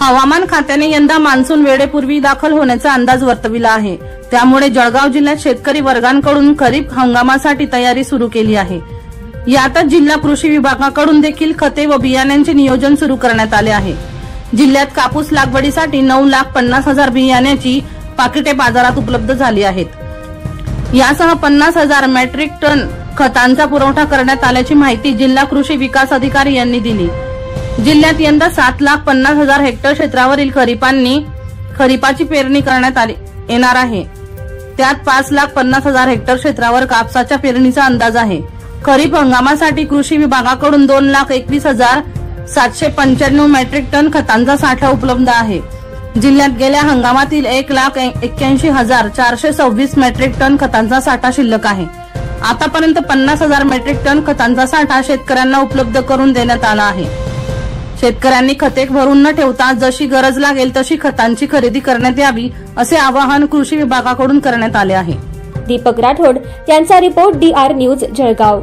हवामान खात्याने यंदा मान्सून वेळेपूर्वी दाखल होण्याचा अंदाज वर्तविला आहे। त्यामुळे जळगाव जिल्ह्यात शेतकरी वर्गांकडून खरीप हंगामासाठी तयारी सुरू केली आहे। यातच जिल्हा कृषी विभागाकडून देखील खते व बियाण्यांचे नियोजन सुरू करण्यात आले आहे। जिल्ह्यात कापूस लागवडीसाठी 9,50,000 बियाण्याची पाकिटे बाजारात उपलब्ध झाली आहेत। यासह 50,000 मेट्रिक टन खतांचा पुरवठा करण्यात आल्याची माहिती जिल्हा कृषी विकास अधिकारी यांनी दिली। जिल्ह्यात यंदा 7,50,000 हेक्टर क्षेत्रावरील खरीपाची पेरणी करण्यात येणार आहे। त्यात 5,50,000 हेक्टर क्षेत्रावर कापसाच्या पेरणीचा अंदाज आहे। खरीप हंगामासाठी कृषी विभागाकडून 2,21,795 मेट्रिक टन खतांचा साठा उपलब्ध आहे। जिल्ह्यात गेल्या हंगामातील 1,81,426 मेट्रिक टन खतांचा साठा शिल्लक आहे। आतापर्यंत 50,000 मेट्रिक टन खतांचा साठा शेतकऱ्यांना उपलब्ध करून देण्यात आला आहे। शेतकऱ्यांनी खते भरून न ठेवता जशी गरज लागेल तशी खतांची खरेदी करण्यात यावी असे आवाहन कृषी विभागाकडून करण्यात आले आहे। दीपक राठोड यांचा रिपोर्ट DR न्यूज जळगाव।